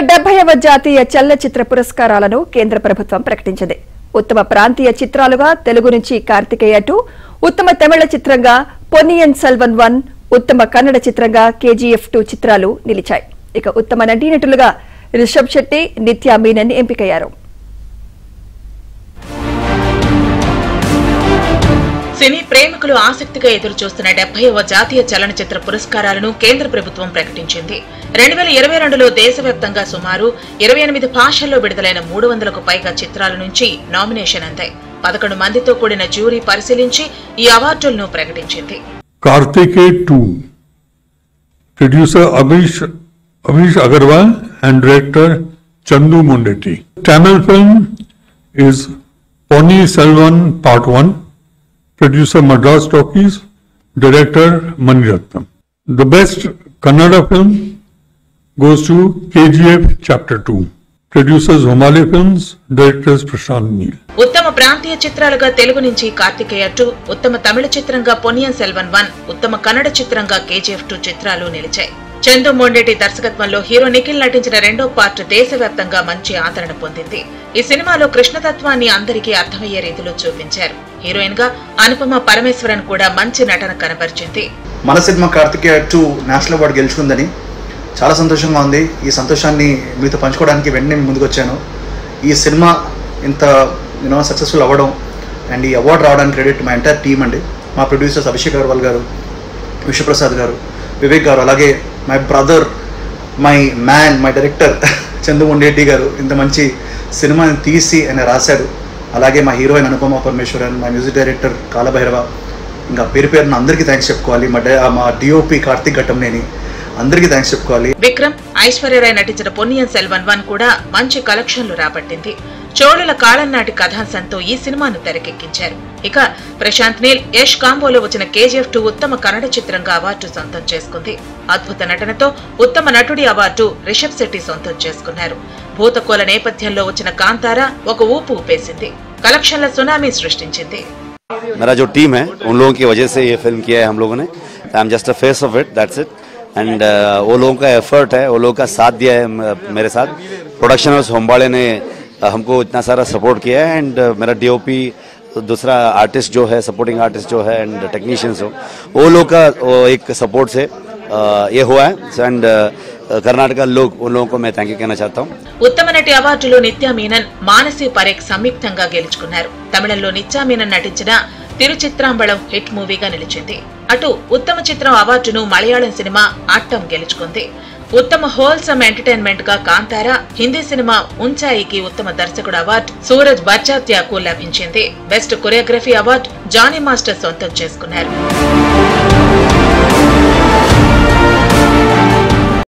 70వ జాతీయ చలనచిత్ర పురస్కారాలను కేంద్ర ప్రభుత్వం ప్రకటించింది. ఉత్తమ ప్రాంతీయ చిత్రాలుగా తెలుగు నుంచి కార్తికేయ 2, ఉత్తమ తమిళ చిత్రంగా పొన్నియిన్ సెల్వన్ 1, ఉత్తమ కన్నడ చిత్రంగా KGF 2 చిత్రాలు నిలిచాయి. ఇక ఉత్తమ నటీనటులుగా రిషబ్ శెట్టి, నిత్యా మీనన్ ఎంపికయ్యారు. సినీ ప్రేమికులు ఆసక్తిగా ఎదురుచూస్తున్న 70వ జాతీయ చలనచిత్ర పురస్కారాలను కేంద్ర ప్రభుత్వం ప్రకటించింది. 2022లో దేశవ్యాప్తంగా సుమారు 28 భాషల్లో విడుదలైన 300కు పైగా చిత్రాల నుంచి నామినేషన్ అందాయి. 11 మందితో కూడిన జ్యూరీ పరిశీలించి ఈ అవార్డులను ప్రకటించింది. Karthikeya 2 producer Abhishek Agarwal and director Chandu Mondeti. తమిళ film is Ponniyin Selvan part 1, producer Madras Talkies, director Mani Ratnam. The best Kannada film goes to KGF Chapter 2, producers Homale Films, directors Prashant Neel. ఉత్తమ ప్రాంతీయ చిత్రాలుగా తెలుగు నుంచి కార్తికేయ 2, ఉత్తమ తమిళ చిత్రంగా పొన్నియిన్ సెల్వన్ 1, ఉత్తమ కన్నడ చిత్రంగా KGF 2 చిత్రాలు నిలిచాయి. చందు మొండెట్టి దర్శకత్వంలో హీరో నిఖిల్ నటించిన రెండో పార్ట్ దేశవ్యాప్తంగా మంచి ఆదరణ పొందింది. ఈ సినిమాలో కృష్ణతత్వాన్ని అందరికీ అర్థమయ్యే రీతిలో చూపించారు. హీరోయిన్ గా అనుపమ పరమేశ్వరన్ కూడా మంచి నటన కనబరిచింది. మన సినిమా కార్తికేయ 2 నేషనల్ అవార్డు గెలుచుకుందని చాలా సంతోషంగా ఉంది. ఈ సంతోషాన్ని మీతో పంచుకోవడానికి వెంటనే ముందుకు వచ్చాను. ఈ సినిమా ఇంత సక్సెస్ఫుల్ అవ్వడం అండ్ ఈ అవార్డు రావడానికి క్రెడిట్ మా ఎంటైర్ టీమ్ అండి. మా ప్రొడ్యూసర్స్ అభిషేక్ అగర్వాల్ గారు, విశ్వప్రసాద్ గారు, వివేక్ గారు, అలాగే my brother, my man, my director Chandu Mondeti గారు ఇంత మంచి సినిమాని తీసి ఆయన రాశారు. అలాగే మా హీరోయిన్ అనుపమ పరమేశ్వరన్, మా మ్యూజిక్ డైరెక్టర్ కాలభైరవ, ఇంకా పేరున అందరికీ థ్యాంక్స్ చెప్పుకోవాలి. మా DOP కార్తిక్ ఘట్టంనేని అందరికీ థ్యాంక్స్ చెప్పుకోవాలి. విక్రమ్, ఐశ్వర్యరాయ్ నటించిన పొన్నియిన్ సెల్వన్ 1 కూడా మంచి కలెక్షన్లు రాబట్టింది. చోళుల కాలం నాటి కథాంశంతో ఈ సినిమాను తెరకెక్కించారు. ఇక ప్రశాంత్ నీల్, యష్ కాంబోలో వచ్చిన KGF 2 ఉత్తమ కన్నడ చిత్రంగా అవార్డు సొంతం చేసుకుంది. అద్భుత నటనతో ఉత్తమ నటుడి అవార్డు రిషబ్ శెట్టి సొంతం చేసుకున్నారు. భూతకోల నేపథ్యంలో వచ్చిన కాంతారా ఒక ఊపు ఊపేసింది. కలెక్షన్ల సునామీ సృష్టించింది. मेरा जो टीम है उन लोगों की वजह से ये फिल्म किया है हम लोगों ने. I am just a face of it, that's it. And वो लोगों का एफर्ट है, वो लोगों का साथ दिया है मेरे साथ. प्रोडक्शन हाउस होम्बाड़े ने हमको इतना सारा सपोर्ट किया है. एंड मेरा DOP, दूसरा आर्टिस्ट जो है, सपोर्टिंग आर्टिस्ट जो है एंड टेक्नीशियंस हो, वो लोग का एक सपोर्ट से ये हुआ है. एंड कर्नाटका लोग, उन लोगों को मैं थैंक यू कहना चाहता हूँ. ఉత్తమ నటి అవార్డులో నిత్యా మీనన్, మానసి పరేఖ్ సంయుక్తంగా గెలుచుకున్నారు. తమిళంలో నిత్యా మీనన్ నటించిన తిరుచిత్రాంబళం హిట్ మూవీగా నిలిచింది. అటు ఉత్తమ చిత్రం అవార్డును మలయాళం సినిమా అట్టం గెలుచుకుంది. ఉత్తమ హోల్సమ్ ఎంటర్టైన్మెంట్ గా కాంతారా, హిందీ సినిమా ఉంచాయికి ఉత్తమ దర్శకుడు అవార్డు సూరజ్ బర్జాత్యాకు లభించింది. Best choreography award Jani master సొంతం చేసుకున్నారు.